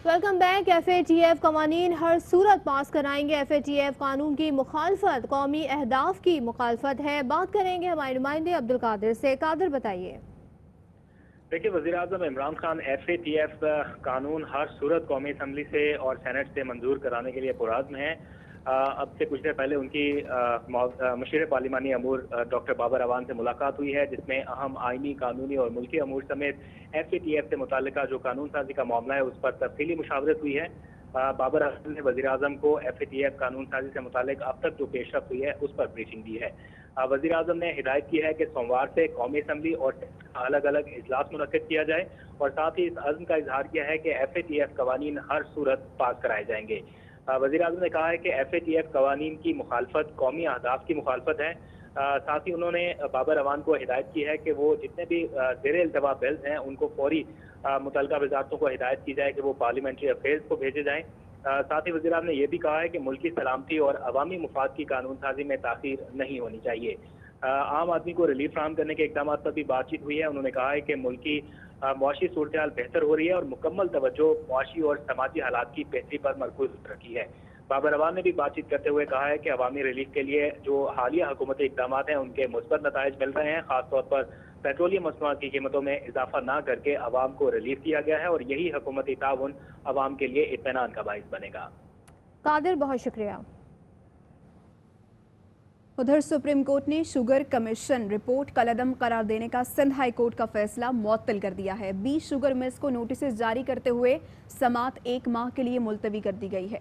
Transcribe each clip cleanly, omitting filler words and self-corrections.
Welcome back. FATF कवानीन हर सूरत पास कराएंगे। FATF कानून की मुखालफत कौमी अहदाफ की मुखालफत है। बात करेंगे हमारे नुमाइंदे अब्दुल कादिर से। कादिर बताइए। देखिए, वज़ीर आज़म इमरान खान FATF कानून हर सूरत कौमी असम्बली से और सेनेट से मंजूर कराने के लिए पुराज़्म हैं। अब से कुछ देर पहले उनकी मुशीर पार्लिमानी अमूर डॉक्टर बाबर अवान से मुलाकात हुई है, जिसमें अहम आइनी, कानूनी और मुल्की अमूर समेत FATF से मुताल्लिका जो कानून साजी का मामला है उस पर तफसीली मुशावरत हुई है। बाबर अवान ने वज़ीर आज़म को FATF कानून साजी से मुताल्लिक अब तक जो पेशरफ हुई है उस पर ब्रीफिंग दी है। वज़ीर आज़म ने हिदायत की है कि सोमवार से कौमी असम्बली और अलग अलग इजलास मुनक्किद किया जाए और साथ ही इस अज़्म का इजहार किया है कि FATF कवानीन हर सूरत पास कराए जाएंगे। वज़ीर आज़म ने कहा है कि FATF कवानीन की मुखालफत कौमी अहदाफ की मुखालफत है। साथ ही उन्होंने बाबर अवान को हिदायत की है कि वो जितने भी ज़ेर इल्तवा बिल्स हैं उनको फौरी मुतल्लिका वज़ारतों को हिदायत की जाए कि वो पार्लियामेंट्री अफेयर्स को भेजे जाएँ। साथ ही वज़ीर आज़म ने यह भी कहा है कि मुल्की सलामती और अवामी मुफाद की कानून साजी में ताख़ीर नहीं होनी चाहिए। आम आदमी को रिलीफ फराहम करने के इक़दाम पर भी बातचीत हुई है। उन्होंने कहा है कि मुल्की मुआशी सूरत हाल बेहतर हो रही है और मुकम्मल तवज्जो मुआशी और समाजी हालात की बेहतरी पर मरकूज रखी है। बाबर अवान ने भी बातचीत करते हुए कहा है कि अवामी रिलीफ के लिए जो हालिया हुकूमती इक़दाम हैं उनके मुस्बत नताइज मिल रहे हैं। खासतौर पर पेट्रोलियम मसनूआत की कीमतों में इजाफा न करके अवाम को रिलीफ दिया गया है और यही हुकूमती ताउन अवाम के लिए इत्मीनान का बाइस बनेगा। कादिर, बहुत शुक्रिया। उधर सुप्रीम कोर्ट ने शुगर कमीशन रिपोर्ट कलअदम करार देने का सिंध हाई कोर्ट का फैसला मुअत्तल कर दिया है। 20 शुगर मिल्स को नोटिस जारी करते हुए समात 1 माह के लिए मुलतवी कर दी गई है।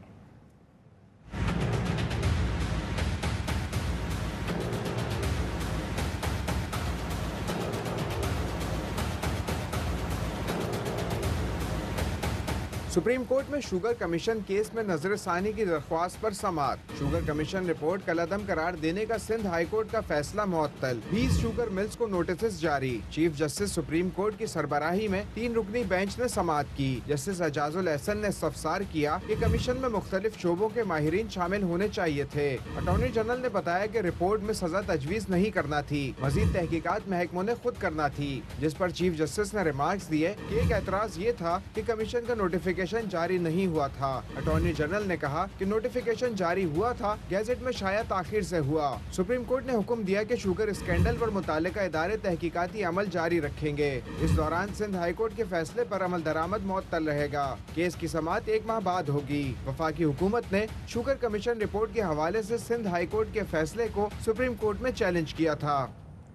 सुप्रीम कोर्ट में शुगर कमीशन केस में नजरसानी की दरख्वास्त पर समाअत। शुगर कमीशन रिपोर्ट कलअदम करार देने का सिंध हाई कोर्ट का फैसला मुअत्तल। 20 शुगर मिल्स को नोटिस जारी। चीफ जस्टिस सुप्रीम कोर्ट की सरबराही में 3 रुकनी बेंच ने समाअत की। जस्टिस एजाजुल एहसन ने इस्तफसार किया कि कमीशन में मुख्तलिफ शोबों के माहिरीन शामिल होने चाहिए थे। अटॉर्नी जनरल ने बताया कि रिपोर्ट में सजा तजवीज नहीं करना थी, मजीद तहकीकात महकमों ने खुद करना थी, जिस पर चीफ जस्टिस ने रिमार्क्स दिए कि एक एतराज ये था कि कमीशन का नोटिफिकेशन जारी नहीं हुआ था। अटॉर्नी जनरल ने कहा कि नोटिफिकेशन जारी हुआ था, गैजेट में शायद ताखिर से हुआ। सुप्रीम कोर्ट ने हुक्म दिया कि शुगर स्कैंडल पर मुतालिका इदारे तहकीकाती अमल जारी रखेंगे। इस दौरान सिंध हाई कोर्ट के फैसले पर अमल दरामद मुअत्तल रहेगा। केस की समाअत 1 माह बाद होगी। वफाकी हुकूमत ने शुगर कमीशन रिपोर्ट के हवाले से सिंध हाई कोर्ट के फैसले को सुप्रीम कोर्ट में चैलेंज किया था।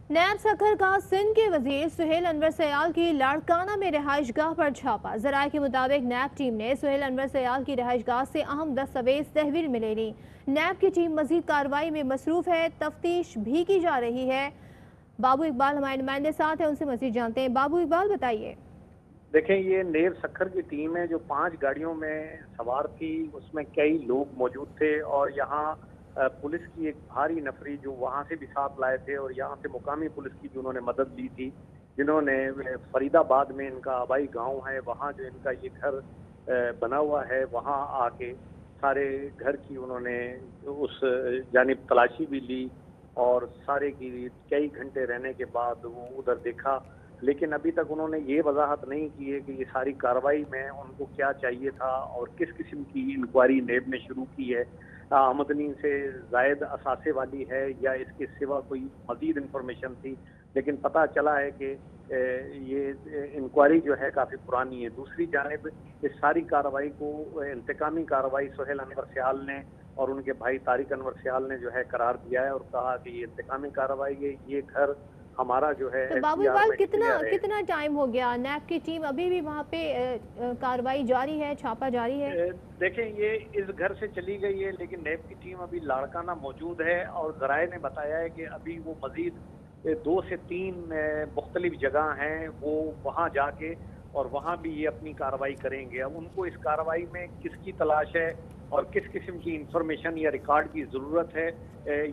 नैब सखर का सिंध के वजीर सुहेल अनवर सयाल की लाड़काना में रहायशगाह पर छापा। जराये के मुताबिक नैब टीम ने सुहेल अनवर सयाल की रहायशगाह से अहम दस्तावेज तहवील में ले ली। नैब की टीम मजीद कार्रवाई में मसरूफ है, तफ्तीश भी की जा रही है। बाबू इकबाल हमारे नुमाइंदे साथ है, उनसे मजीद जानते हैं। बाबू इकबाल, बताइए। देखें, ये नेब सखर की टीम है जो 5 गाड़ियों में सवार थी। उसमें कई लोग मौजूद थे और यहाँ पुलिस की एक भारी नफरी जो वहाँ से भी साथ लाए थे और यहाँ से मुकामी पुलिस की भी उन्होंने मदद ली थी, जिन्होंने फरीदाबाद में इनका आबाई गांव है, वहाँ जो इनका ये घर बना हुआ है, वहाँ आके सारे घर की उन्होंने उस जानिब तलाशी भी ली और सारे की कई घंटे रहने के बाद वो उधर देखा। लेकिन अभी तक उन्होंने ये वजाहत नहीं की है कि ये सारी कार्रवाई में उनको क्या चाहिए था और किस किस्म की इंक्वायरी नेब ने शुरू की है। आमदनी से जायद असासे वाली है या इसके सिवा कोई मजीद इंफॉर्मेशन थी, लेकिन पता चला है कि ये इंक्वायरी जो है काफ़ी पुरानी है। दूसरी जानिब इस सारी कार्रवाई को इंतकामी कार्रवाई सुहेल अनवर सयाल ने और उनके भाई तारिक अनवर सयाल ने जो है करार दिया है और कहा कि ये इंतकामी कार्रवाई है, ये घर हमारा जो है। तो बाबू इकबाल, कितना टाइम हो गया? नैब की टीम अभी भी वहाँ पे कार्रवाई जारी है, छापा जारी है? देखें, ये इस घर से चली गई है लेकिन नैब की टीम अभी लाड़काना मौजूद है और ज़राए ने बताया है कि अभी वो मजीद 2 से 3 मुख्तलिफ जगह हैं, वो वहाँ जाके और वहाँ भी ये अपनी कार्रवाई करेंगे। अब उनको इस कार्रवाई में किसकी तलाश है और किस किस्म की इंफॉर्मेशन या रिकॉर्ड की ज़रूरत है,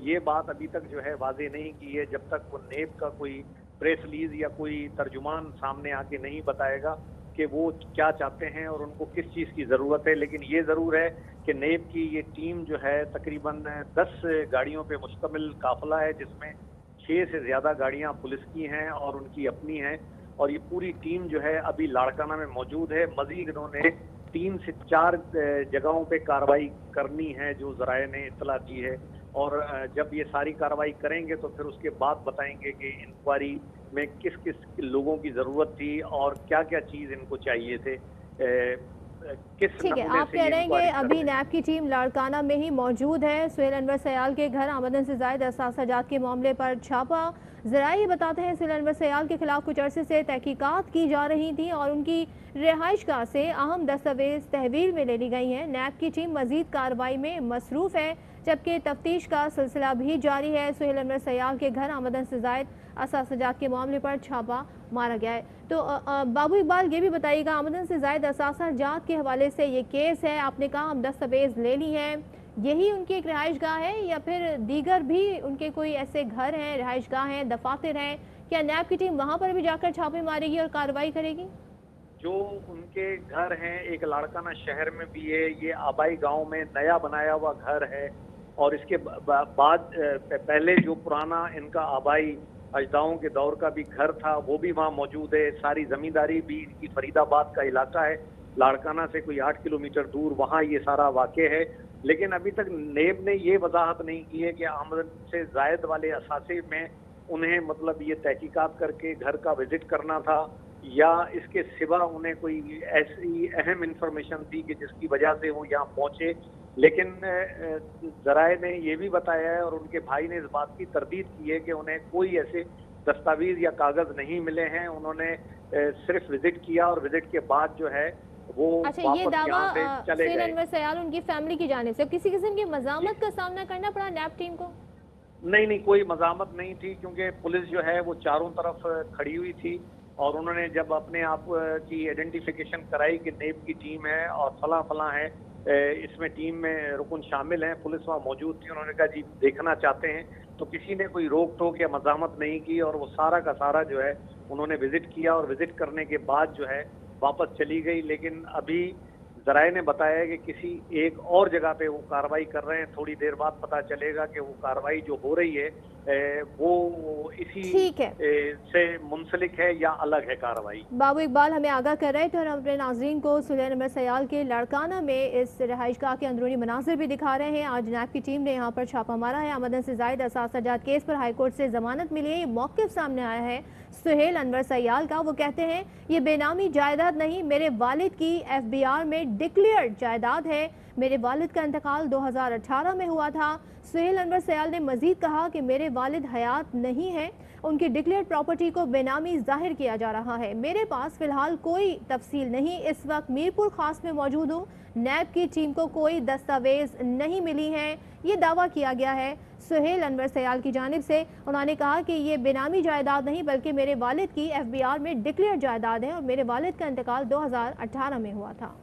ये बात अभी तक जो है वाजे नहीं की है। जब तक वो नेब का कोई प्रेस रिलीज या कोई तर्जुमान सामने आके नहीं बताएगा कि वो क्या चाहते हैं और उनको किस चीज़ की ज़रूरत है। लेकिन ये ज़रूर है कि नेब की ये टीम जो है तकरीबन 10 गाड़ियों पे मुश्तमिल काफिला है, जिसमें 6 से ज़्यादा गाड़ियाँ पुलिस की हैं और उनकी अपनी हैं और ये पूरी टीम जो है अभी लाड़काना में मौजूद है। मजीद इन्होंने 3 से 4 जगहों पे कार्रवाई करनी है जो ज़राए ने इत्तला दी है, और जब ये सारी कार्रवाई करेंगे तो फिर उसके बाद बताएंगे कि इंक्वायरी में किस किस लोगों की ज़रूरत थी और क्या क्या चीज़ इनको चाहिए थे। किस ठीक है, आप कह रहे हैं कि अभी नैब की टीम लाड़काना में ही मौजूद है। सुहेल अनवर सयाल के घर आमदन से ज़ायद असासाजात के मामले पर छापा। ज़रा ये बताते हैं, सुहेल अनवर सयाल के खिलाफ कुछ अरसे से तहकीकात की जा रही थी और उनकी रिहाइशगाह से अहम दस्तावेज तहवील में ले ली गई हैं। नैब की टीम मजीद कार्रवाई में मसरूफ़ है, जबकि तफ्तीश का सिलसिला भी जारी है। सुहेल अनवर सयाल के घर आमदन से ज़ायद असासाजात के मामले पर छापा मारा गया है। तो बाबू इकबाल, ये भी बताइएगा, आमदन से ज़ायद असासाजात के हवाले से ये केस है, आपने कहा हम दस्तावेज ले ली हैं, यही उनकी एक रिहाइशगाह है या फिर दीगर भी उनके कोई ऐसे घर हैं, रिहाइशगाह हैं, दफातर हैं? क्या नैब की टीम वहाँ पर भी जाकर छापे मारेगी और कार्रवाई करेगी? जो उनके घर हैं, एक लाड़काना शहर में भी है, ये आबाई गांव में नया बनाया हुआ घर है, और इसके बाद पहले जो पुराना इनका आबाई अजदाओं के दौर का भी घर था वो भी वहाँ मौजूद है। सारी जमींदारी भी इनकी फरीदाबाद का इलाका है, लाड़काना से कोई 8 किलोमीटर दूर वहाँ ये सारा वाक़े है। लेकिन अभी तक नेब ने ये वजाहत नहीं की है कि आमदन से जायद वाले असासे में उन्हें मतलब ये तहकीकात करके घर का विजिट करना था या इसके सिवा उन्हें कोई ऐसी अहम इंफॉर्मेशन थी कि जिसकी वजह से वो यहाँ पहुंचे। लेकिन ज़राए ने ये भी बताया है और उनके भाई ने इस बात की तरदीद की है कि उन्हें कोई ऐसे दस्तावेज या कागज नहीं मिले हैं। उन्होंने सिर्फ विजिट किया और विजिट के बाद जो है वो अच्छा, ये दावा चले सुहेल गए। अनवर सयाल उनकी फैमिली की जानिब से किसी किस्म की मज़ामत का सामना करना पड़ा नैब टीम को? नहीं, कोई मज़ामत नहीं थी, क्योंकि पुलिस जो है वो चारों तरफ खड़ी हुई थी और उन्होंने जब अपने आप की आइडेंटिफिकेशन कराई कि नेब की टीम है और फला फला है, इसमें टीम में रुकन शामिल हैं, पुलिस वहाँ मौजूद थी, उन्होंने कहा जी देखना चाहते हैं, तो किसी ने कोई रोक टोक या मज़ामत नहीं की और वो सारा का सारा जो है उन्होंने विजिट किया और विजिट करने के बाद जो है वापस चली गई। लेकिन अभी ज़राए ने बताया कि किसी एक और जगह पे वो कार्रवाई कर रहे हैं, थोड़ी देर बाद पता चलेगा कि वो कार्रवाई जो हो रही है वो इसी से मुंसलिक है या अलग है कार्रवाई। बाबू इकबाल हमें आगाह कर रहे थे और हम अपने नाज़रीन को सुहेल अनवर सयाल के लाड़काना में इस रिहाइशगाह के अंदरूनी मनाजिर भी दिखा रहे हैं। आज नैब की टीम ने यहाँ पर छापा मारा है। आमदन से ज़ायद असासाजात केस पर हाईकोर्ट से जमानत मिली है। ये मौक़िफ़ सामने आया है सुहेल अनवर सयाल का। वो कहते हैं ये बेनामी जायदाद नहीं, मेरे वालिद की FBR में डिक्लेयर्ड जायदाद है। मेरे वालिद का इंतकाल 2018 में हुआ था। सुहेल अनवर सयाल ने मजीद कहा कि मेरे वालिद हयात नहीं हैं, उनकी डिक्लेयर्ड प्रॉपर्टी को बेनामी जाहिर किया जा रहा है। मेरे पास फिलहाल कोई तफसील नहीं, इस वक्त मीरपुर खास में मौजूद हूँ। नैब की टीम को कोई दस्तावेज नहीं मिली हैं, ये दावा किया गया है सुहेल अनवर सयाल की जानिब से। उन्होंने कहा कि ये बेनामी जायदाद नहीं बल्कि मेरे वालिद की FBR में डिक्लेयर्ड जायदाद है और मेरे वालिद का इंतकाल 2018 में हुआ था।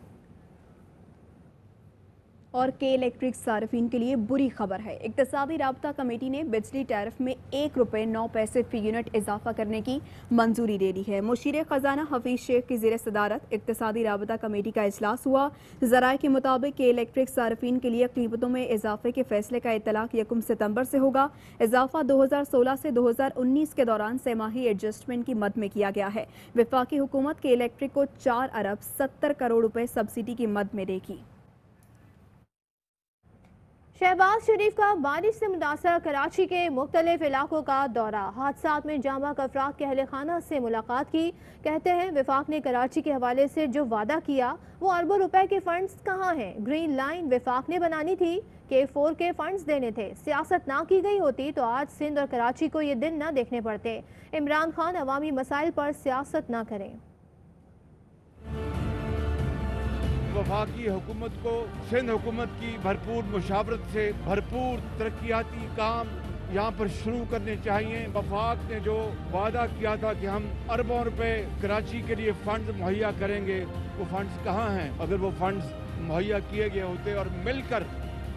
और के इलेक्ट्रिक सार्फिन के लिए बुरी खबर है। इक्तिसादी राब्ता कमेटी ने बिजली टैरिफ में ₹1.09 फी यूनिट इजाफा करने की मंजूरी दे दी है। मुशीर खजाना हफीज शेख की ज़ेर सदारत इक्तिसादी राब्ता कमेटी का इजलास हुआ। ज़राए के मुताबिक के इलेक्ट्रिक सार्फिन के लिए कीमतों में इजाफे के फैसले का इतलाक 1 सितंबर से होगा। इजाफा 2016 से 2019 के दौरान सेमाही एडजस्टमेंट की मद में किया गया है। वफाकी हुकूमत के इलेक्ट्रिक को 4 अरब 70 करोड़ रुपए सब्सिडी की मद में देगी। शहबाज शरीफ का बारिश से मुतासर कराची के मुख्तलिफ इलाकों का दौरा। हादसात में जामा अफराद के अहले खाना से मुलाकात की। कहते हैं वफाक ने कराची के हवाले से जो वादा किया वो अरबों रुपए के फंड्स कहाँ हैं? ग्रीन लाइन वफाक ने बनानी थी, K4 के फंड्स देने थे। सियासत ना की गई होती तो आज सिंध और कराची को ये दिन ना देखने पड़ते। इमरान खान अवामी मसाइल पर सियासत ना करें। वफाकी हुकूमत को सिंध हुकूमत की भरपूर मुशावरत से भरपूर तरक्याती काम यहाँ पर शुरू करने चाहिए। वफाक ने जो वादा किया था कि हम अरबों रुपए कराची के लिए फंड्स मुहैया करेंगे, वो फंड्स कहाँ हैं? अगर वो फंड्स मुहैया किए गए होते और मिलकर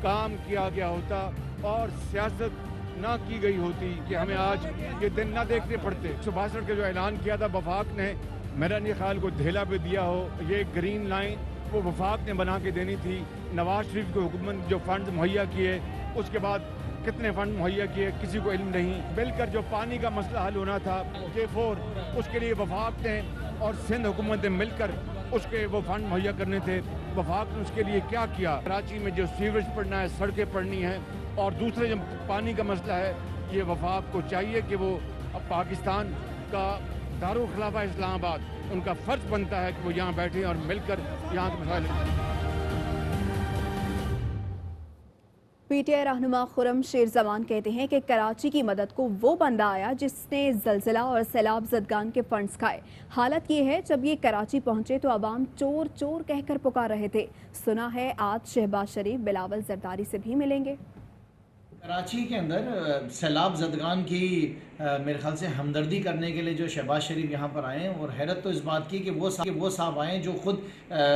काम किया गया होता और सियासत ना की गई होती कि हमें आज ये दिन ना देखने पड़ते। सुभाषण के जो ऐलान किया था वफाक ने, मेरा नहीं ख्याल को ढेला भी दिया हो। ये ग्रीन लाइन वो वफाक ने बना के देनी थी। नवाज शरीफ की हुकूमत ने जो फंड मुहैया किए, उसके बाद कितने फंड मुहैया किए किसी को इल्म नहीं। मिलकर जो पानी का मसला हल होना था K4, उसके लिए वफाक ने और सिंध हुकूमत ने मिलकर उसके वो फंड मुहैया करने थे। वफाक ने उसके लिए क्या किया? कराची में जो सीवरेज पड़ना है, सड़कें पड़नी हैं, और दूसरे जो पानी का मसला है, ये वफाक को चाहिए कि वो पाकिस्तान का दारुल खिलाफा इस्लामाबाद, उनका फर्ज बनता है कि वो यहाँ बैठे और मिलकर यहाँ के मसाइल। पीटीआई रहनुमा खुर्रम शेरजमान कहते हैं कि कराची की मदद को वो बंदा आया जिसने जलजिला और सैलाब ज़दगान के फंड्स खाए। हालत ये है, जब ये कराची पहुंचे तो अवाम चोर चोर कहकर पुकार रहे थे। सुना है आज शहबाज शरीफ बिलावल जरदारी से भी मिलेंगे। कराची के अंदर सैलाब ज़दगान की मेरे ख्याल से हमदर्दी करने के लिए जो शहबाज शरीफ यहाँ पर आए, और हैरत तो इस बात की कि वो साहब आए जो खुद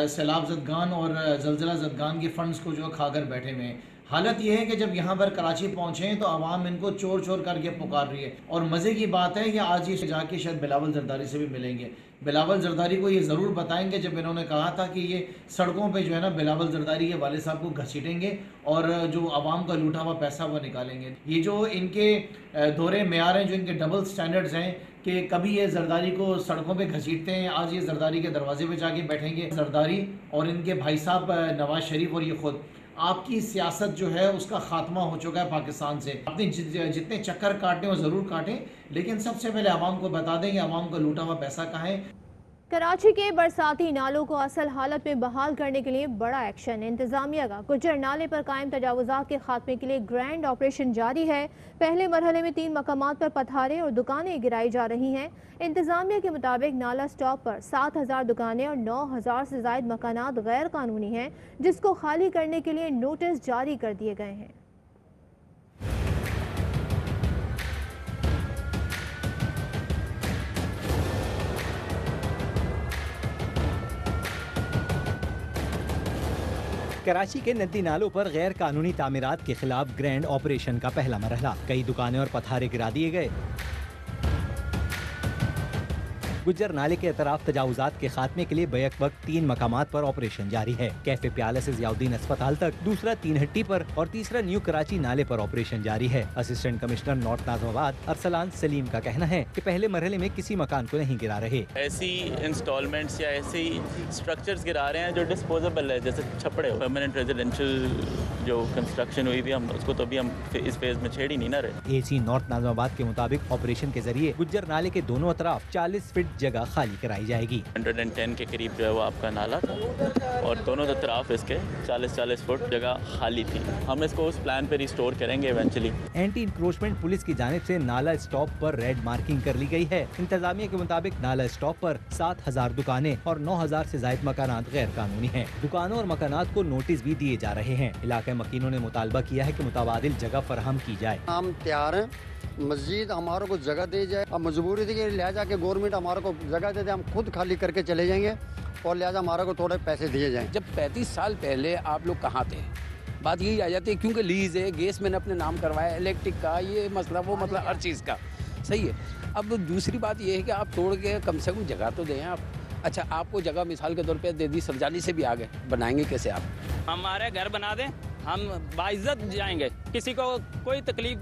सैलाब ज़दगान और जलजिला ज़दगान के फंड्स को जो खाकर बैठे हुए हैं। हालत यह है कि जब यहाँ पर कराची पहुँचे हैं तो आवाम इनको चोर चोर करके पुकार रही है। और मज़े की बात है कि आज ये जाके शायद बिलावल जरदारी से भी मिलेंगे। बिलावल जरदारी को ये ज़रूर बताएंगे जब इन्होंने कहा था कि ये सड़कों पे जो है ना बिलावल जरदारी के वाले साहब को घसीटेंगे और जो आवाम का लूटा हुआ पैसा वो निकालेंगे। ये जो इनके दोहरे मेयार हैं, जो इनके डबल स्टैंडर्ड्स हैं कि कभी ये जरदारी को सड़कों पे घसीटते हैं, आज ये जरदारी के दरवाजे पे जाके बैठेंगे। जरदारी और इनके भाई साहब नवाज शरीफ और ये खुद, आपकी सियासत जो है उसका खात्मा हो चुका है पाकिस्तान से। अपने जितने चक्कर काटने वो ज़रूर काटें, लेकिन सबसे पहले आवाम को बता दें कि आवाम का लूटा हुआ पैसा कहाँ है। कराची के बरसाती नालों को असल हालत में बहाल करने के लिए बड़ा एक्शन। इंतजामिया का गुज्जर नाले पर कायम तजावुजात के खात्मे के लिए ग्रैंड ऑपरेशन जारी है। पहले मरहले में 3 मकामात पर पथारे और दुकानें गिराई जा रही हैं। इंतजामिया के मुताबिक नाला स्टॉप पर 7000 दुकानें और 9000 से ज़ायद मकानात गैर कानूनी हैं, जिसको खाली करने के लिए नोटिस जारी कर दिए गए हैं। कराची के नदी नालों पर गैर कानूनी तामीरात के खिलाफ ग्रैंड ऑपरेशन का पहला मरहला। कई दुकानें और पथारे गिरा दिए गए। गुज्जर नाले के अतराफ तजावुजात के खात्मे के लिए बैक वक्त 3 मकामात पर ऑपरेशन जारी है। कैफे प्याला से ज़ियाउद्दीन अस्पताल तक, दूसरा 3 हट्टी पर और तीसरा न्यू कराची नाले पर ऑपरेशन जारी है। Assistant commissioner north Nazimabad Arsalan Salim का कहना है कि पहले मरहले में किसी मकान को नहीं गिरा रहे। ऐसी इंस्टॉलमेंट्स या ऐसी स्ट्रक्चर्स गिरा रहे हैं जो डिस्पोजेबल है, जैसे छपड़े। परमानेंट रेजिडेंशियल जो कंस्ट्रक्शन हुई थी, हम उसको तो अभी हम इस फेज में छेड़ ही नहीं ना रहे। एसी नॉर्थ नाज़िमाबाद के मुताबिक ऑपरेशन के जरिए गुज्जर नाले के दोनों अतराफ 40 फीट जगह खाली कराई जाएगी। 110 के करीब जो है वो आपका नाला था और दोनों तरफ इसके 40-40 फुट जगह खाली थी। हम इसको उस प्लान पे रिस्टोर करेंगे इवेंचुअली। एंटी इंक्रोचमेंट पुलिस की जानिब से नाला स्टॉप पर रेड मार्किंग कर ली गई है। इंतजामिया के मुताबिक नाला स्टॉप पर 7000 दुकानें और 9000 से ज्यादा मकानात गैर कानूनी हैं। दुकानों और मकानात को नोटिस भी दिए जा रहे हैं। इलाके मकीनों ने मुतालबा किया है कि मुतबादिल जगह फराहम की जाए। हम तैयार हैं, मस्जिद हमारे को जगह दी जाए। अब मजबूरी थी कि लिहाजा के गवर्नमेंट हमारे को जगह दे दे, हम खुद खाली करके चले जाएंगे और लिहाजा हमारे को थोड़े पैसे दिए जाएं। जब 35 साल पहले आप लोग कहाँ थे, बात यही आ जाती है, क्योंकि लीज है, गैस मैंने अपने नाम करवाया, इलेक्ट्रिक का ये मसला, वो मतलब हर चीज़ का सही है। अब दूसरी बात ये है कि आप तोड़ के कम से कम जगह तो दें आप। अच्छा, आपको जगह मिसाल के तौर पे दे दी, सरजाली से भी आ गए, बनाएंगे कैसे आप? हमारे घर बना दें, हम बाइज्जत जाएंगे, किसी को कोई तकलीफ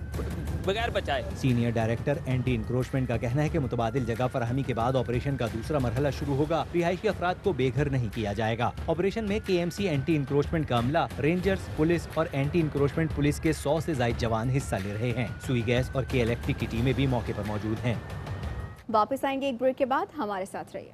बगैर बचाए। सीनियर डायरेक्टर एंटी इंक्रोचमेंट का कहना है कि मुतबादिल जगह फराहमी के बाद ऑपरेशन का दूसरा मरहला शुरू होगा। रिहायशी अफराद को बेघर नहीं किया जाएगा। ऑपरेशन में KMC एंटी इंक्रोचमेंट का अमला, रेंजर्स, पुलिस और एंटी इंक्रोचमेंट पुलिस के 100 से ज्यादा जवान हिस्सा ले रहे हैं। सुई गैस और K इलेक्ट्रिक की टीमें भी मौके पर मौजूद हैं। वापस आएंगे एक ब्रेक के बाद, हमारे साथ रहिए।